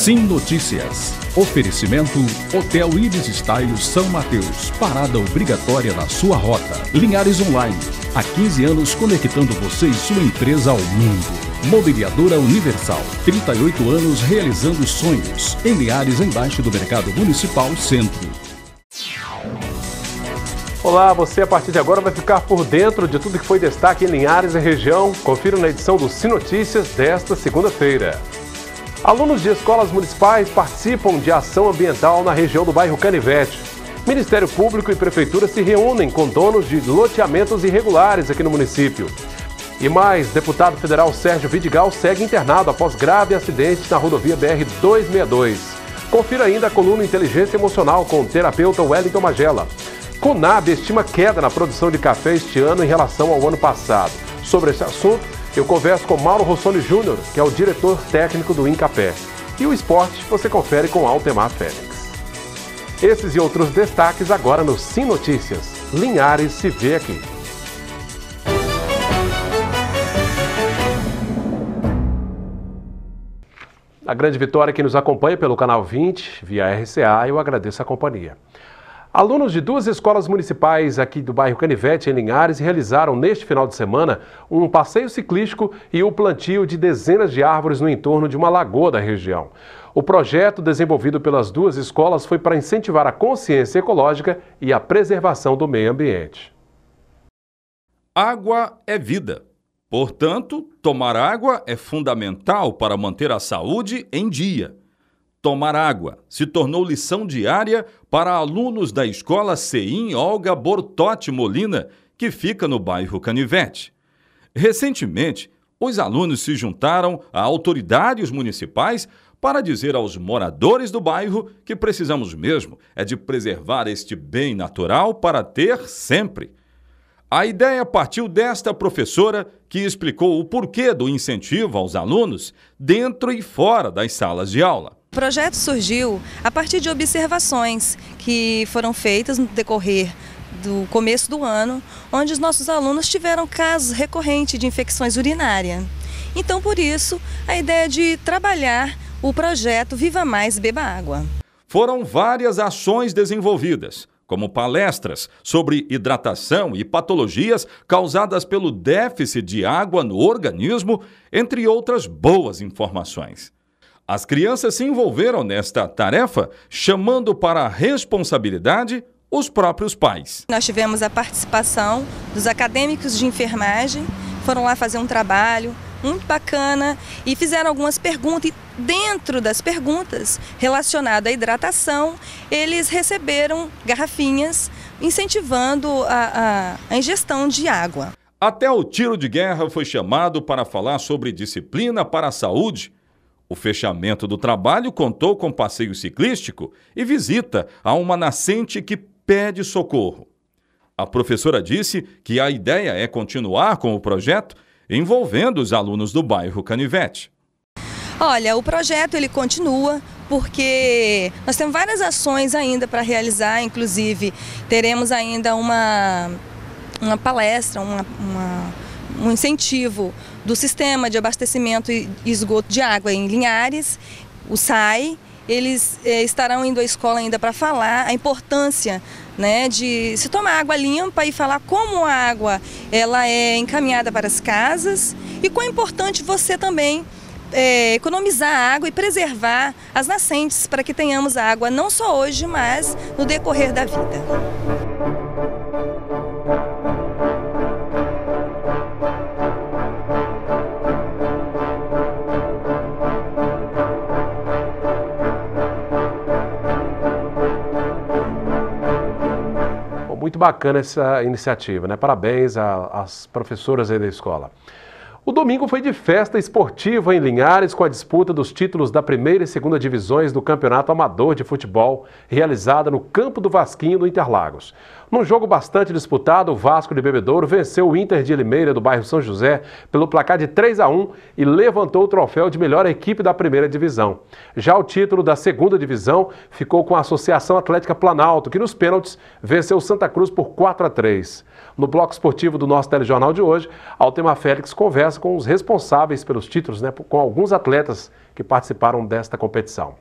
Sim Notícias. Oferecimento Hotel Ibis Style São Mateus. Parada obrigatória na sua rota. Linhares Online. Há 15 anos conectando você e sua empresa ao mundo. Mobiliadora Universal. 38 anos realizando sonhos. Em Linhares, embaixo do Mercado Municipal Centro. Olá, você a partir de agora vai ficar por dentro de tudo que foi destaque em Linhares e região. Confira na edição do Sim Notícias desta segunda-feira. Alunos de escolas municipais participam de ação ambiental na região do bairro Canivete. Ministério Público e Prefeitura se reúnem com donos de loteamentos irregulares aqui no município. E mais, deputado federal Sérgio Vidigal segue internado após grave acidente na rodovia BR-262. Confira ainda a coluna Inteligência Emocional com o terapeuta Wellington Magela. Conab estima queda na produção de café este ano em relação ao ano passado. Sobre esse assunto, eu converso com Mauro Rossoni Júnior, que é o diretor técnico do Incapé. E o esporte você confere com Altemar Félix. Esses e outros destaques agora no Sim Notícias. Linhares se vê aqui. A grande vitória que nos acompanha pelo Canal 20, via RCA, eu agradeço a companhia. Alunos de duas escolas municipais aqui do bairro Canivete, em Linhares, realizaram neste final de semana um passeio ciclístico e o plantio de dezenas de árvores no entorno de uma lagoa da região. O projeto desenvolvido pelas duas escolas foi para incentivar a consciência ecológica e a preservação do meio ambiente. Água é vida. Portanto, tomar água é fundamental para manter a saúde em dia. Tomar água se tornou lição diária para alunos da escola CEIM Olga Bortotti Molina, que fica no bairro Canivete. Recentemente, os alunos se juntaram a autoridades municipais para dizer aos moradores do bairro que precisamos mesmo é de preservar este bem natural para ter sempre. A ideia partiu desta professora que explicou o porquê do incentivo aos alunos dentro e fora das salas de aula. O projeto surgiu a partir de observações que foram feitas no decorrer do começo do ano, onde os nossos alunos tiveram casos recorrentes de infecções urinárias. Então, por isso, a ideia de trabalhar o projeto Viva Mais, Beba Água. Foram várias ações desenvolvidas, como palestras sobre hidratação e patologias causadas pelo déficit de água no organismo, entre outras boas informações. As crianças se envolveram nesta tarefa, chamando para a responsabilidade os próprios pais. Nós tivemos a participação dos acadêmicos de enfermagem, foram lá fazer um trabalho muito bacana e fizeram algumas perguntas. E dentro das perguntas relacionadas à hidratação, eles receberam garrafinhas incentivando a ingestão de água. Até o tiro de guerra foi chamado para falar sobre disciplina para a saúde. O fechamento do trabalho contou com passeio ciclístico e visita a uma nascente que pede socorro. A professora disse que a ideia é continuar com o projeto envolvendo os alunos do bairro Canivete. Olha, o projeto ele continua porque nós temos várias ações ainda para realizar, inclusive teremos ainda uma palestra, um incentivo do Sistema de Abastecimento e Esgoto de Água em Linhares, o SAI. Eles estarão indo à escola ainda para falar a importância, né, de se tomar água limpa e falar como a água ela é encaminhada para as casas e quão é importante você também economizar água e preservar as nascentes para que tenhamos água não só hoje, mas no decorrer da vida. Muito bacana essa iniciativa, né? Parabéns às professoras aí da escola. O domingo foi de festa esportiva em Linhares com a disputa dos títulos da primeira e segunda divisões do Campeonato Amador de Futebol, realizada no Campo do Vasquinho, no Interlagos. Num jogo bastante disputado, o Vasco de Bebedouro venceu o Inter de Limeira, do bairro São José, pelo placar de 3-1 e levantou o troféu de melhor equipe da primeira divisão. Já o título da segunda divisão ficou com a Associação Atlética Planalto, que nos pênaltis venceu Santa Cruz por 4-3. No bloco esportivo do nosso telejornal de hoje, Altemar Félix conversa com os responsáveis pelos títulos, com alguns atletas que participaram desta competição.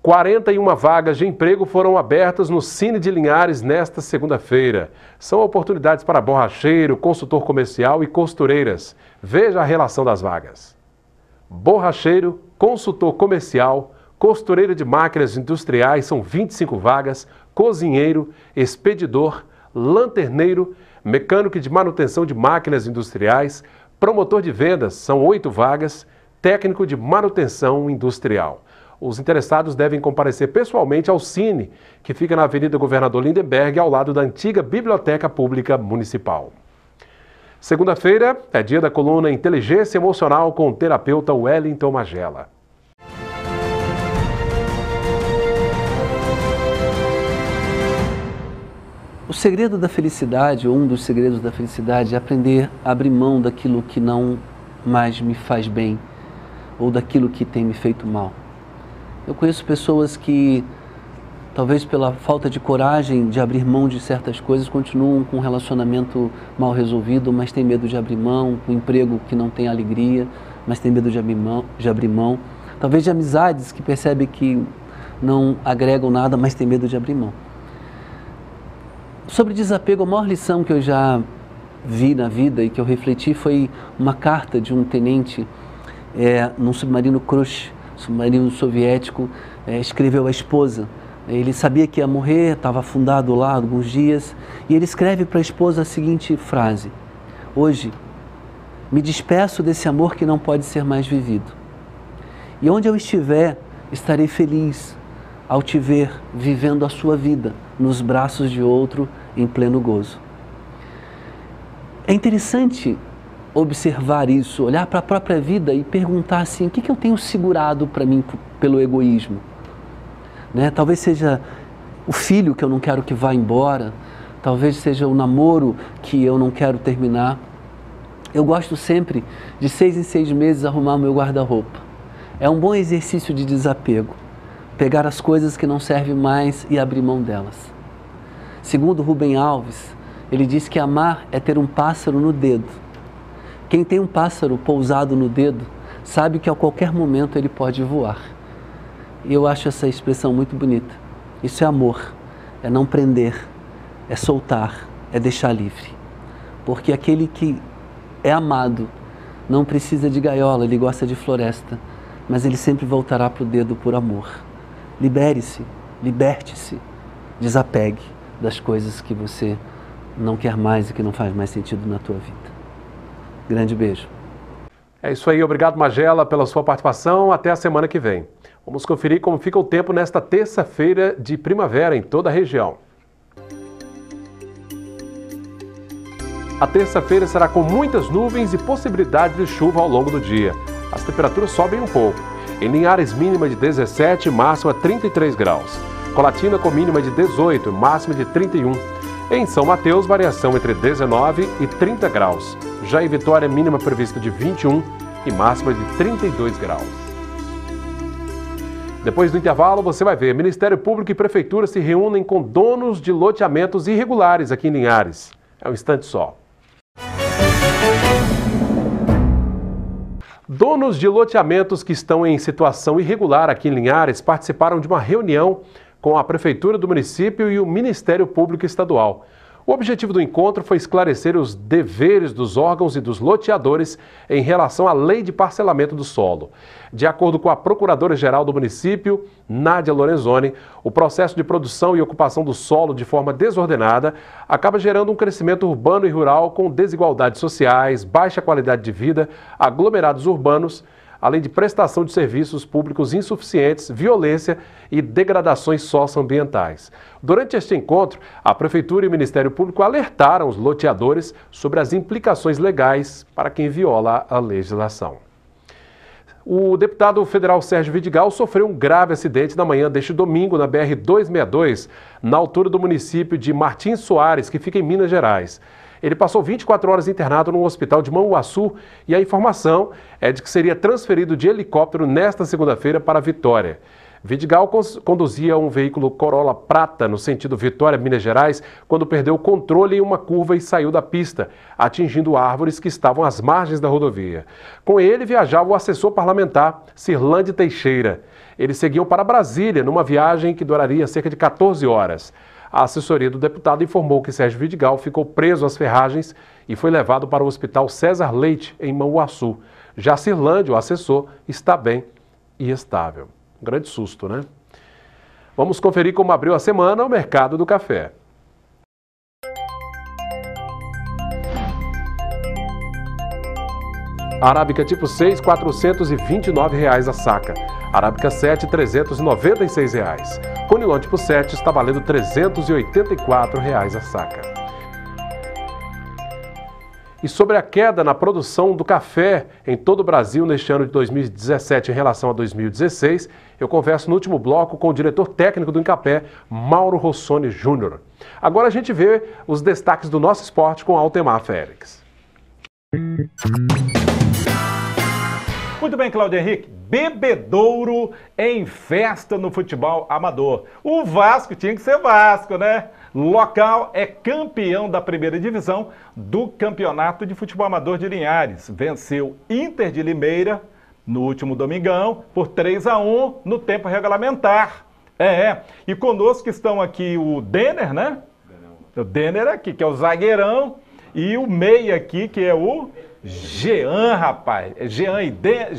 41 vagas de emprego foram abertas no Cine de Linhares nesta segunda-feira. São oportunidades para borracheiro, consultor comercial e costureiras. Veja a relação das vagas. Borracheiro, consultor comercial, costureira de máquinas industriais são 25 vagas, cozinheiro, expedidor, lanterneiro, mecânico de manutenção de máquinas industriais, promotor de vendas são 8 vagas, técnico de manutenção industrial. Os interessados devem comparecer pessoalmente ao Cine, que fica na Avenida Governador Lindenberg, ao lado da antiga Biblioteca Pública Municipal. Segunda-feira é dia da coluna Inteligência Emocional com o terapeuta Wellington Magela. O segredo da felicidade, ou um dos segredos da felicidade, é aprender a abrir mão daquilo que não mais me faz bem, ou daquilo que tem me feito mal. Eu conheço pessoas que, talvez pela falta de coragem de abrir mão de certas coisas, continuam com um relacionamento mal resolvido, mas têm medo de abrir mão, com um emprego que não tem alegria, mas tem medo de abrir mão. Talvez de amizades que percebem que não agregam nada, mas têm medo de abrir mão. Sobre desapego, a maior lição que eu já vi na vida e que eu refleti foi uma carta de um tenente num submarino Krush, submarino soviético, escreveu à esposa. Ele sabia que ia morrer, estava afundado lá há alguns dias, e ele escreve para a esposa a seguinte frase: hoje, me despeço desse amor que não pode ser mais vivido. E onde eu estiver, estarei feliz ao te ver vivendo a sua vida nos braços de outro em pleno gozo. É interessante observar isso, olhar para a própria vida e perguntar assim, o que eu tenho segurado para mim pelo egoísmo? Talvez seja o filho que eu não quero que vá embora, talvez seja o namoro que eu não quero terminar. Eu gosto sempre de 6 em 6 meses arrumar meu guarda-roupa. É um bom exercício de desapego, pegar as coisas que não servem mais e abrir mão delas. Segundo Rubem Alves, ele diz que amar é ter um pássaro no dedo. Quem tem um pássaro pousado no dedo sabe que a qualquer momento ele pode voar. E eu acho essa expressão muito bonita. Isso é amor, é não prender, é soltar, é deixar livre. Porque aquele que é amado não precisa de gaiola, ele gosta de floresta, mas ele sempre voltará para o dedo por amor. Libere-se, liberte-se, desapegue das coisas que você não quer mais e que não faz mais sentido na tua vida. Grande beijo. É isso aí, obrigado Magela pela sua participação, até a semana que vem. Vamos conferir como fica o tempo nesta terça-feira de primavera em toda a região. A terça-feira será com muitas nuvens e possibilidade de chuva ao longo do dia. As temperaturas sobem um pouco. Em Linhares, mínima de 17, máxima 33 graus. Colatina com mínima de 18, máxima de 31. Em São Mateus, variação entre 19 e 30 graus. Já em Vitória, mínima prevista de 21 e máxima de 32 graus. Depois do intervalo, você vai ver, Ministério Público e Prefeitura se reúnem com donos de loteamentos irregulares aqui em Linhares. É um instante só. Donos de loteamentos que estão em situação irregular aqui em Linhares participaram de uma reunião com a Prefeitura do município e o Ministério Público Estadual. O objetivo do encontro foi esclarecer os deveres dos órgãos e dos loteadores em relação à lei de parcelamento do solo. De acordo com a Procuradora-Geral do município, Nádia Lorenzoni, o processo de produção e ocupação do solo de forma desordenada acaba gerando um crescimento urbano e rural com desigualdades sociais, baixa qualidade de vida, aglomerados urbanos, além de prestação de serviços públicos insuficientes, violência e degradações socioambientais. Durante este encontro, a Prefeitura e o Ministério Público alertaram os loteadores sobre as implicações legais para quem viola a legislação. O deputado federal Sérgio Vidigal sofreu um grave acidente na manhã deste domingo na BR-262, na altura do município de Martins Soares, que fica em Minas Gerais. Ele passou 24 horas internado no hospital de Manhuaçu e a informação é de que seria transferido de helicóptero nesta segunda-feira para Vitória. Vidigal conduzia um veículo Corolla prata no sentido Vitória, Minas Gerais, quando perdeu o controle em uma curva e saiu da pista, atingindo árvores que estavam às margens da rodovia. Com ele viajava o assessor parlamentar Cirlande Teixeira. Eles seguiam para Brasília numa viagem que duraria cerca de 14 horas. A assessoria do deputado informou que Sérgio Vidigal ficou preso às ferragens e foi levado para o Hospital César Leite, em Manhuaçu. Já Cirlande, o assessor, está bem e estável. Um grande susto, né? Vamos conferir como abriu a semana o mercado do café. Arábica tipo 6, R$ 429 a saca. Arábica 7, R$ 396. Conilon tipo 7 está valendo R$ 384 a saca. E sobre a queda na produção do café em todo o Brasil neste ano de 2017 em relação a 2016, eu converso no último bloco com o diretor técnico do Incapé, Mauro Rossoni Júnior. Agora a gente vê os destaques do nosso esporte com Altemar Félix. Muito bem, Cláudio Henrique. Bebedouro em festa no futebol amador. O Vasco tinha que ser Vasco, né? Local é campeão da primeira divisão do Campeonato de Futebol Amador de Linhares. Venceu Inter de Limeira no último domingão por 3-1 no tempo regulamentar. E conosco estão aqui o Denner, né? O Denner aqui, que é o zagueirão, e o meia aqui, que é o Jean, rapaz. Jean e Denner,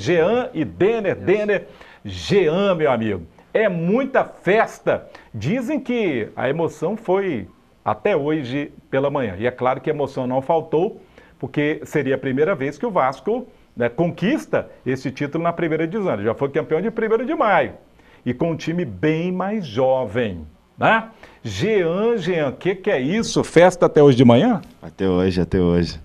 Jean, meu amigo. É muita festa. Dizem que a emoção foi até hoje pela manhã. E é claro que a emoção não faltou, porque seria a primeira vez que o Vasco, né, conquista esse título na primeira divisão. Ele já foi campeão de 1º de maio. E com um time bem mais jovem, né? Jean, o que é isso? Festa até hoje de manhã? Até hoje.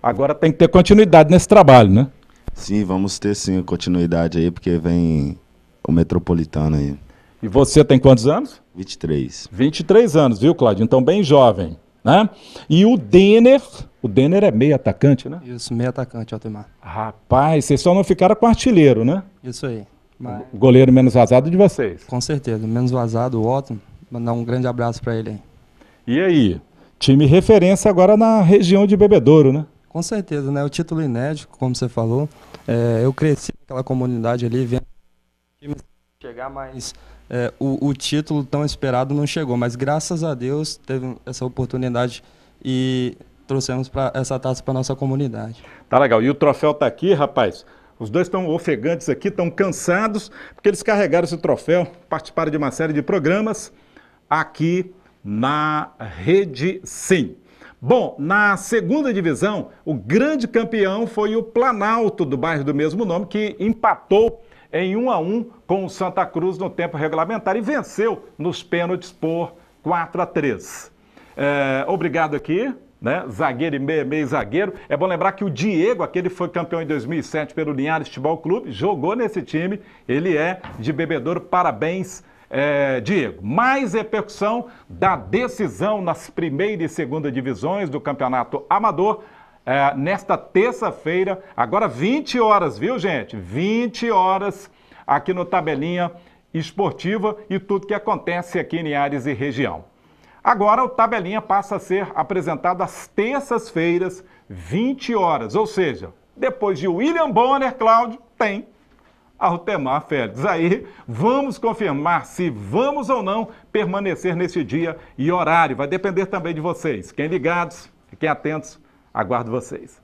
Agora tem que ter continuidade nesse trabalho, né? Sim, vamos ter sim continuidade aí, porque vem o Metropolitano aí. E você tem quantos anos? 23. 23 anos, viu, Cláudio? Então bem jovem, né? E o Denner é meio atacante, né? Isso, meio atacante, Altemar. Rapaz, vocês só não ficaram com artilheiro, né? Isso aí. Mas... O goleiro menos vazado de vocês. Com certeza, menos vazado, o Otto. Mandar um grande abraço para ele aí. E aí? Time referência agora na região de Bebedouro, né? Com certeza, né? O título inédito, como você falou. Eu cresci naquela comunidade ali, vendo o time chegar, mas o título tão esperado não chegou. Mas graças a Deus teve essa oportunidade e trouxemos essa taça para nossa comunidade. Tá legal. E o troféu tá aqui, rapaz. Os dois estão ofegantes aqui, estão cansados, porque eles carregaram esse troféu, participaram de uma série de programas aqui na Rede Sim. Bom, na segunda divisão, o grande campeão foi o Planalto, do bairro do mesmo nome, que empatou em 1-1 com o Santa Cruz no tempo regulamentar e venceu nos pênaltis por 4-3. Obrigado aqui, né? Zagueiro e meio zagueiro. É bom lembrar que o Diego, aquele foi campeão em 2007 pelo Linhares Futebol Clube, jogou nesse time, ele é de Bebedouro, parabéns, Diego. Mais repercussão da decisão nas primeira e segunda divisões do Campeonato Amador, nesta terça-feira, agora 20 horas, viu, gente? 20 horas aqui no Tabelinha Esportiva e tudo que acontece aqui em Linhares e região. Agora o Tabelinha passa a ser apresentado às terças-feiras, 20 horas, ou seja, depois de William Bonner, Cláudio, tem Altemar Félix. Aí vamos confirmar se vamos ou não permanecer nesse dia e horário. Vai depender também de vocês. Fiquem ligados, fiquem atentos, aguardo vocês.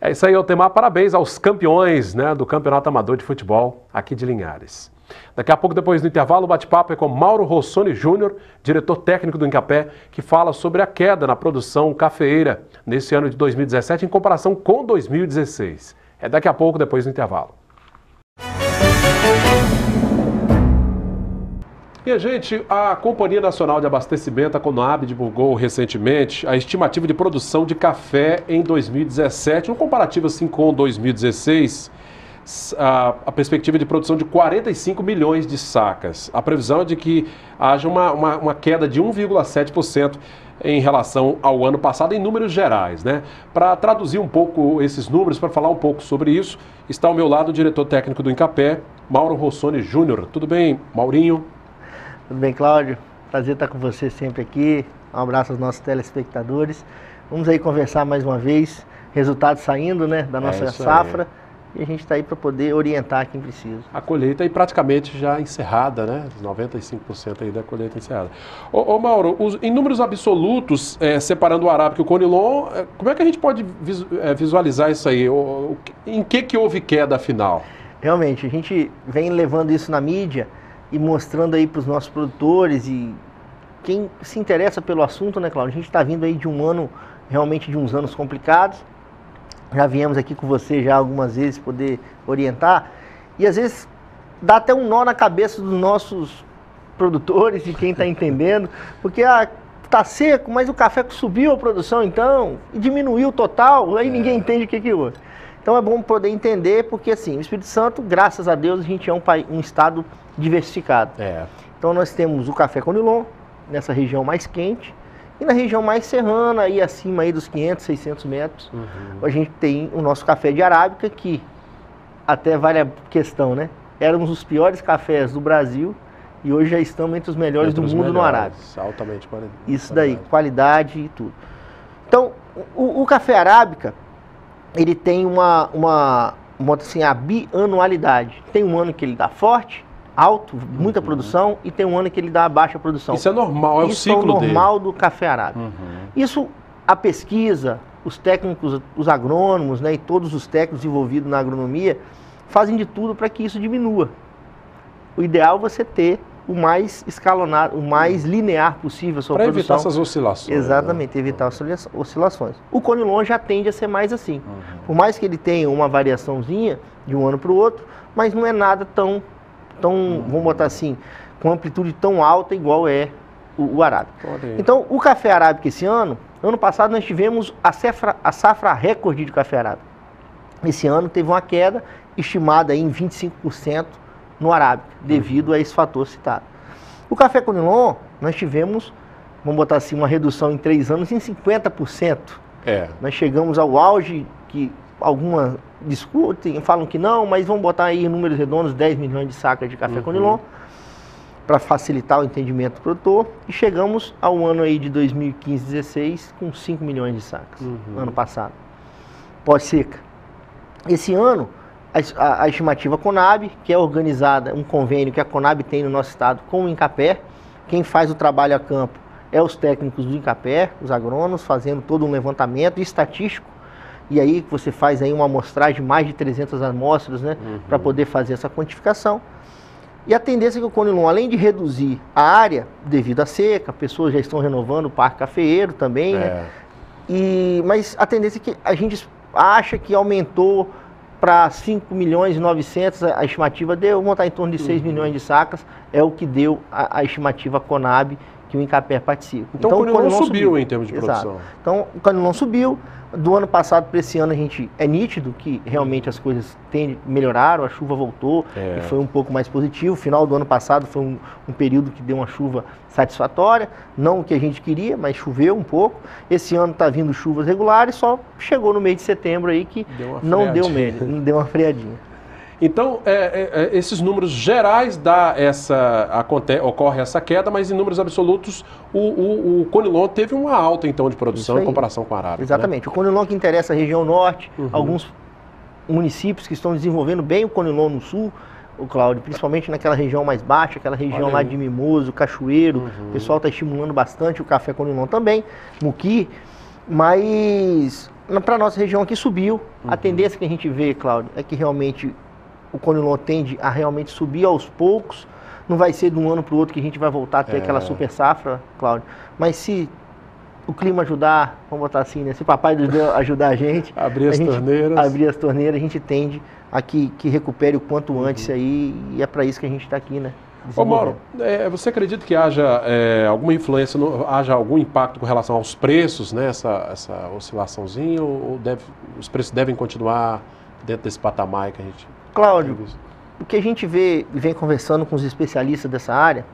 É isso aí, Altemar. Parabéns aos campeões, né, do Campeonato Amador de Futebol aqui de Linhares. Daqui a pouco, depois do intervalo, o bate-papo é com Mauro Rossoni Júnior, diretor técnico do Incapé, que fala sobre a queda na produção cafeeira nesse ano de 2017 em comparação com 2016. É daqui a pouco, depois do intervalo. Minha gente, a Companhia Nacional de Abastecimento, a Conab, divulgou recentemente a estimativa de produção de café em 2017, um comparativo assim com 2016, a perspectiva de produção de 45 milhões de sacas. A previsão é de que haja uma queda de 1,7% em relação ao ano passado, em números gerais, né? Para traduzir um pouco esses números, para falar um pouco sobre isso, está ao meu lado o diretor técnico do Incapé, Mauro Rossoni Júnior. Tudo bem, Maurinho? Tudo bem, Cláudio? Prazer estar com você sempre aqui. Um abraço aos nossos telespectadores. Vamos aí conversar mais uma vez, resultados saindo, né, da nossa safra. E a gente está aí para poder orientar quem precisa. A colheita aí praticamente já encerrada, né? 95% aí da colheita encerrada. Ô Mauro, em números absolutos, separando o arábica e o conilon, como é que a gente pode visualizar isso aí? Em que houve queda afinal? Realmente, a gente vem levando isso na mídia e mostrando aí para os nossos produtores e quem se interessa pelo assunto, né, Cláudio? A gente está vindo aí de um ano, realmente de uns anos complicados. Já viemos aqui com você já algumas vezes poder orientar e às vezes dá até um nó na cabeça dos nossos produtores e quem está entendendo, porque tá seco, mas o café subiu a produção então e diminuiu o total, aí ninguém entende o que houve. Então é bom poder entender, porque assim, o Espírito Santo, graças a Deus, a gente é um estado diversificado. Então nós temos o café conilon nessa região mais quente, e na região mais serrana, aí acima aí dos 500, 600 metros, a gente tem o nosso café de arábica, que até vale a questão, né? Éramos os piores cafés do Brasil e hoje já estamos entre os melhores do mundo no arábica. Altamente qualidade. Isso daí, qualidade e tudo. Então, o café arábica, ele tem assim, a bianualidade. Tem um ano que ele dá forte, alto, muita produção, e tem um ano que ele dá baixa produção. Isso é normal, é o ciclo dele. Isso é o normal do café arábica. Isso, a pesquisa, os técnicos, os agrônomos, né, e todos os técnicos envolvidos na agronomia, fazem de tudo para que isso diminua. O ideal é você ter o mais escalonado, o mais linear possível a sua produção. Para evitar essas oscilações. Exatamente, evitar oscilações. O conilon já tende a ser mais assim. Por mais que ele tenha uma variaçãozinha de um ano para o outro, mas não é nada tão, vamos botar assim, com amplitude tão alta igual é o arábica. Então, o café arábica esse ano passado nós tivemos a safra recorde de café arábica. Esse ano teve uma queda estimada em 25% no arábica, devido a esse fator citado. O café conilon, nós tivemos, vamos botar assim, uma redução em 3 anos em 50%. Nós chegamos ao auge que algumas discutem, falam que não, mas vamos botar aí em números redondos 10 milhões de sacas de café conilon para facilitar o entendimento do produtor, e chegamos ao ano aí de 2015-16 com 5 milhões de sacas, ano passado, pós-seca. Esse ano, a estimativa Conab, que é organizada, um convênio que a Conab tem no nosso estado com o Incapé, quem faz o trabalho a campo é os técnicos do Incapé, os agrônomos, fazendo todo um levantamento estatístico. E aí você faz aí uma amostragem de mais de 300 amostras, né, para poder fazer essa quantificação. E a tendência é que o conilon, além de reduzir a área devido à seca, pessoas já estão renovando o parque cafeeiro também, né? Mas a tendência é que a gente acha que aumentou para 5 milhões e 900, a estimativa deu, vamos estar em torno de 6 milhões de sacas, é o que deu a estimativa Conab, que o Incapé participa. Então o conilon subiu em termos de produção. Então o conilon subiu. Do ano passado para esse ano é nítido que realmente as coisas melhoraram, a chuva voltou e foi um pouco mais positivo. O final do ano passado foi um período que deu uma chuva satisfatória, não o que a gente queria, mas choveu um pouco. Esse ano está vindo chuvas regulares, só chegou no mês de setembro aí que não deu uma freadinha. Então, esses números gerais ocorre essa queda, mas em números absolutos o conilon teve uma alta então de produção em comparação com a arábica. Exatamente. Né? O conilon que interessa a região norte, alguns municípios que estão desenvolvendo bem o conilon no sul, o Cláudio, principalmente naquela região mais baixa, aquela região lá de Mimoso, Cachoeiro, o pessoal está estimulando bastante o café conilon também, Muqui, mas para a nossa região aqui subiu. A tendência que a gente vê, Cláudio, é que realmente o conilon tende a realmente subir aos poucos, não vai ser de um ano para o outro que a gente vai voltar a ter aquela super safra, Cláudio, mas se o clima ajudar, vamos botar assim, né? Se o papai Deus ajudar a gente, abrir as torneiras, a gente tende a que recupere o quanto antes aí, e é para isso que a gente está aqui, né? Ô Mauro, você acredita que haja alguma influência, haja algum impacto com relação aos preços, né? Essa oscilaçãozinha, ou os preços devem continuar dentro desse patamar que a gente... Cláudio, o que a gente vê e vem conversando com os especialistas dessa área,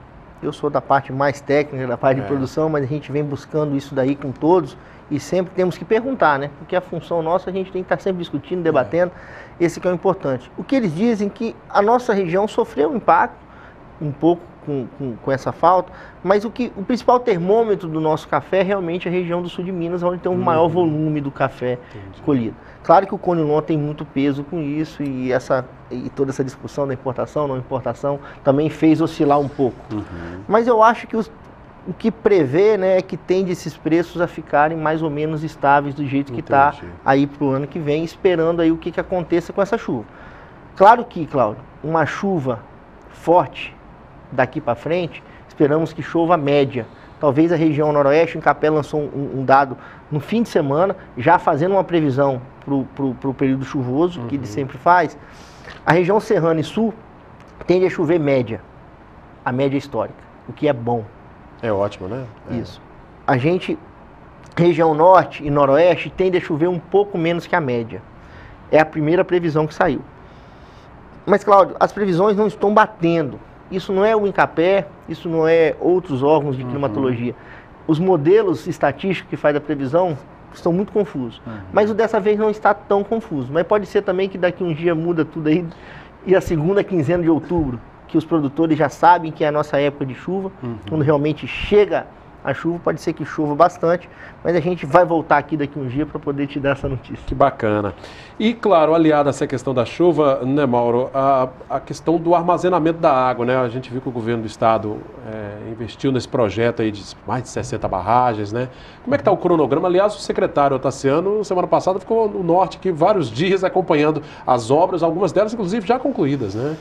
eu sou da parte mais técnica, da parte de produção, mas a gente vem buscando isso daí com todos e sempre temos que perguntar, né? Porque a função nossa a gente tem que estar sempre discutindo, debatendo, esse que é o importante. O que eles dizem que a nossa região sofreu um impacto, um pouco com essa falta, mas o principal termômetro do nosso café é realmente a região do sul de Minas, onde tem um maior volume do café colhido. Claro que o Conilon tem muito peso com isso e toda essa discussão da importação, não importação, também fez oscilar um pouco. Mas eu acho que o que prevê, né, é que tende esses preços a ficarem mais ou menos estáveis do jeito que está aí para o ano que vem, esperando aí o que aconteça com essa chuva. Claro que, Cláudio, uma chuva forte daqui para frente, esperamos que chova média. Talvez a região noroeste, em Capé lançou um dado no fim de semana, já fazendo uma previsão para o período chuvoso, que ele sempre faz. A região serrana e sul tende a chover média, a média histórica, o que é bom. É ótimo, né? Isso. A gente, região norte e noroeste, tende a chover um pouco menos que a média. É a primeira previsão que saiu. Mas, Cláudio, as previsões não estão batendo. Isso não é o INCAPé, isso não é outros órgãos de climatologia. Os modelos estatísticos que faz a previsão estão muito confusos. Mas o dessa vez não está tão confuso. Mas pode ser também que daqui um dia muda tudo aí e a segunda quinzena de outubro, que os produtores já sabem que é a nossa época de chuva, quando realmente chega a chuva, pode ser que chova bastante, mas a gente vai voltar aqui daqui um dia para poder te dar essa notícia. Que bacana. E, claro, aliado a essa questão da chuva, né, Mauro, a questão do armazenamento da água, né? A gente viu que o governo do estado investiu nesse projeto aí de mais de 60 barragens, né? Como é que está o cronograma? Aliás, o secretário Otaciano, semana passada, ficou no norte aqui vários dias acompanhando as obras, algumas delas, inclusive, já concluídas, né?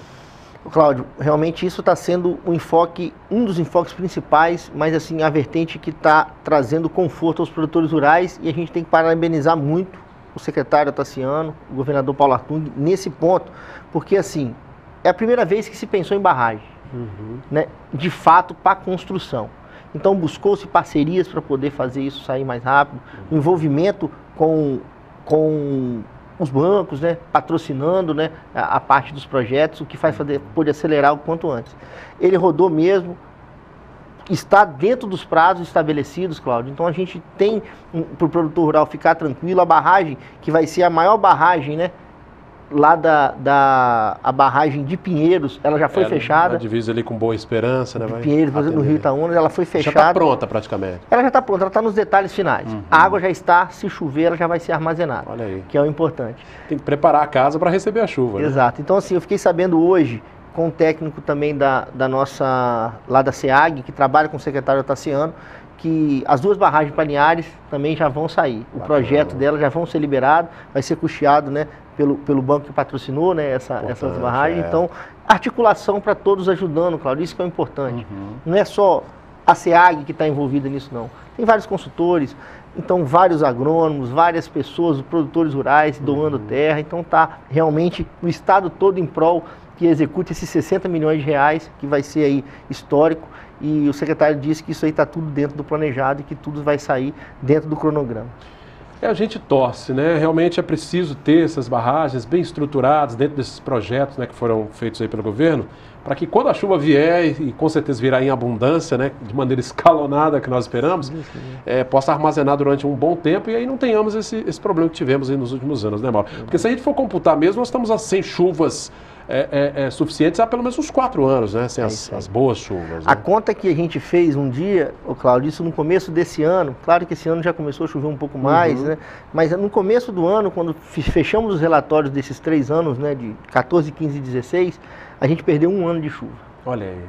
Cláudio, realmente isso está sendo um dos enfoques principais, mas assim, a vertente que está trazendo conforto aos produtores rurais, e a gente tem que parabenizar muito o secretário Otaciano, o governador Paulo Artung, nesse ponto, porque assim, é a primeira vez que se pensou em barragem, né, de fato, para construção. Então buscou-se parcerias para poder fazer isso sair mais rápido, envolvimento com os bancos, né, patrocinando, né, a parte dos projetos, o que faz poder acelerar o quanto antes. Ele rodou mesmo, está dentro dos prazos estabelecidos, Cláudio. Então a gente tem, para o produtor rural ficar tranquilo, a barragem, que vai ser a maior barragem, né, lá a barragem de Pinheiros, ela já foi fechada. A divisa ali com Boa Esperança, né? Pinheiros, por exemplo, no Rio Itaúna, ela foi fechada. Já está pronta praticamente. Ela já está pronta, ela está nos detalhes finais. A água já está, se chover, ela já vai ser armazenada. Olha aí. Que é o importante. Tem que preparar a casa para receber a chuva. Exato. Né? Então, assim, eu fiquei sabendo hoje, com o técnico também da nossa, lá da SEAG, que trabalha com o secretário Otaciano, que as duas barragens para Linhares também já vão sair. O projeto delas já vão ser liberado, vai ser custeado, né, pelo banco que patrocinou, né, essas barragens. Então, articulação para todos ajudando, Cláudio, isso que é o importante. Não é só a SEAG que está envolvida nisso, não. Tem vários consultores, então vários agrônomos, várias pessoas, produtores rurais doando terra. Então está realmente o estado todo em prol que execute esses 60 milhões de reais, que vai ser aí histórico. E o secretário disse que isso aí está tudo dentro do planejado e que tudo vai sair dentro do cronograma. A gente torce, né? Realmente é preciso ter essas barragens bem estruturadas dentro desses projetos, né, que foram feitos aí pelo governo, para que quando a chuva vier, e com certeza virá em abundância, né, de maneira escalonada que nós esperamos, possa armazenar durante um bom tempo e aí não tenhamos esse problema que tivemos aí nos últimos anos, né, Mauro? Porque se a gente for computar mesmo, nós estamos sem chuvas suficientes há pelo menos uns 4 anos, né? Sem as boas chuvas. Né? A conta que a gente fez um dia, Cláudio, isso no começo desse ano, claro que esse ano já começou a chover um pouco mais, né? Mas no começo do ano, quando fechamos os relatórios desses 3 anos, né, de 14, 15 e 16, a gente perdeu 1 ano de chuva. Olha aí.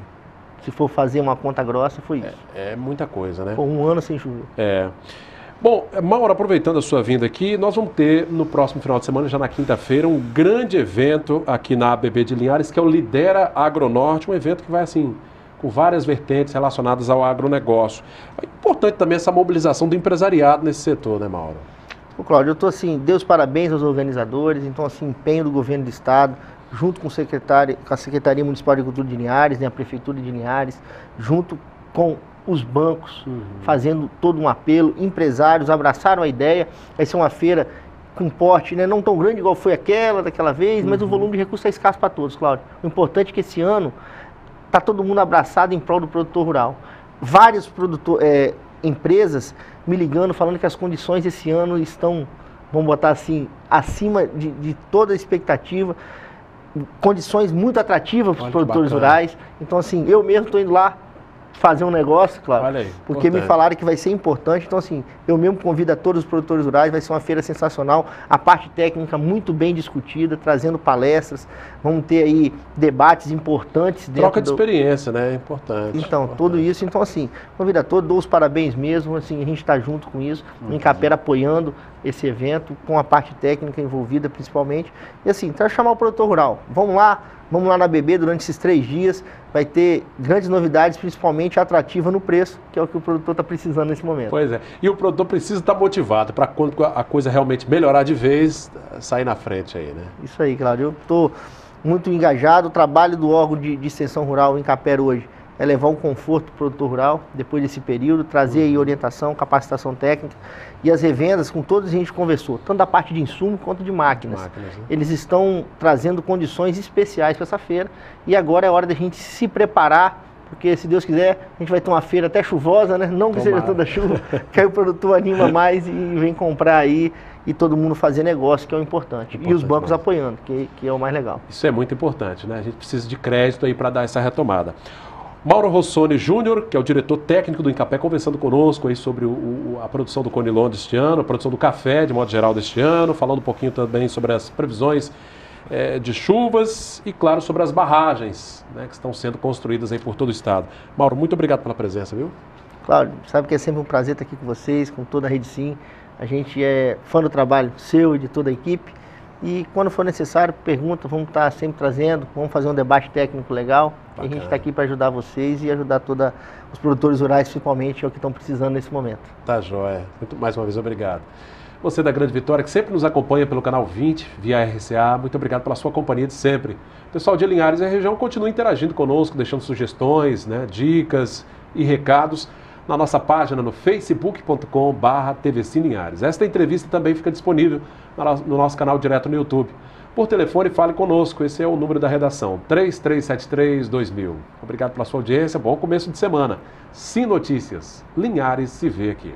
Se for fazer uma conta grossa, foi isso. É muita coisa, né? Foi 1 ano sem chover. Bom, Mauro, aproveitando a sua vinda aqui, nós vamos ter no próximo final de semana, já na quinta-feira, um grande evento aqui na ABB de Linhares, que é o Lidera Agronorte, um evento que vai, assim, com várias vertentes relacionadas ao agronegócio. É importante também essa mobilização do empresariado nesse setor, né, Mauro? Cláudio, eu estou assim, dei os parabéns aos organizadores, então, assim, empenho do governo do estado, junto com a Secretaria Municipal de Agricultura de Linhares, né, a Prefeitura de Linhares, junto com os bancos, fazendo todo um apelo, empresários abraçaram a ideia. Vai ser uma feira com porte, né, não tão grande igual foi daquela vez, mas o volume de recursos é escasso para todos, Cláudio. O importante é que esse ano está todo mundo abraçado em prol do produtor rural. Várias empresas me ligando, falando que as condições esse ano estão, vamos botar assim, acima de toda a expectativa, condições muito atrativas para os produtores rurais. Então, assim, eu mesmo estou indo lá fazer um negócio, claro, Olha aí, porque importante. me falaram que vai ser importante. Então, assim, eu mesmo convido a todos os produtores rurais, vai ser uma feira sensacional, a parte técnica muito bem discutida, trazendo palestras, vamos ter aí debates importantes dentro Troca de experiência, né? É importante. Então, tudo isso. Então, assim, convido a todos, dou os parabéns mesmo, assim, a gente está junto com isso, o Incapera apoiando esse evento, com a parte técnica envolvida principalmente. E assim, para chamar o produtor rural, vamos lá na BB durante esses 3 dias, vai ter grandes novidades, principalmente atrativa no preço, que é o que o produtor está precisando nesse momento. Pois é, e o produtor precisa estar motivado para quando a coisa realmente melhorar de vez, sair na frente aí, né? Isso aí, Cláudio, eu estou muito engajado, o trabalho do órgão de extensão rural em Incapera hoje é levar um conforto para o produtor rural, depois desse período, trazer aí orientação, capacitação técnica, e as revendas, com todos a gente conversou, tanto da parte de insumo quanto de máquinas. Né? Eles estão trazendo condições especiais para essa feira, e agora é hora da gente se preparar, porque se Deus quiser, a gente vai ter uma feira até chuvosa, né? Não que seja toda chuva, que aí o produtor anima mais e vem comprar aí, e todo mundo fazer negócio, que é o importante. E os bancos apoiando, que é o mais legal. Isso é muito importante, né? A gente precisa de crédito aí para dar essa retomada. Mauro Rossoni Júnior, que é o diretor técnico do Incapé, conversando conosco aí sobre a produção do Conilon deste ano, a produção do café, de modo geral, deste ano, falando um pouquinho também sobre as previsões de chuvas e, claro, sobre as barragens, né, que estão sendo construídas aí por todo o estado. Mauro, muito obrigado pela presença, viu? Cláudio, sabe que é sempre um prazer estar aqui com vocês, com toda a Rede Sim. A gente é fã do trabalho seu e de toda a equipe. E quando for necessário, pergunta, vamos estar sempre trazendo, vamos fazer um debate técnico legal. E a gente está aqui para ajudar vocês e ajudar todos os produtores rurais, principalmente, é o que estão precisando nesse momento. Tá joia. Mais uma vez, obrigado. Você da Grande Vitória, que sempre nos acompanha pelo canal 20, via RCA, muito obrigado pela sua companhia de sempre. O pessoal de Linhares e região continua interagindo conosco, deixando sugestões, né, dicas e recados na nossa página no facebook.com/TVC Linhares. Esta entrevista também fica disponível no nosso canal direto no YouTube. Por telefone, fale conosco. Esse é o número da redação, 3373-2000. Obrigado pela sua audiência. Bom começo de semana. Sim Notícias. Linhares se vê aqui.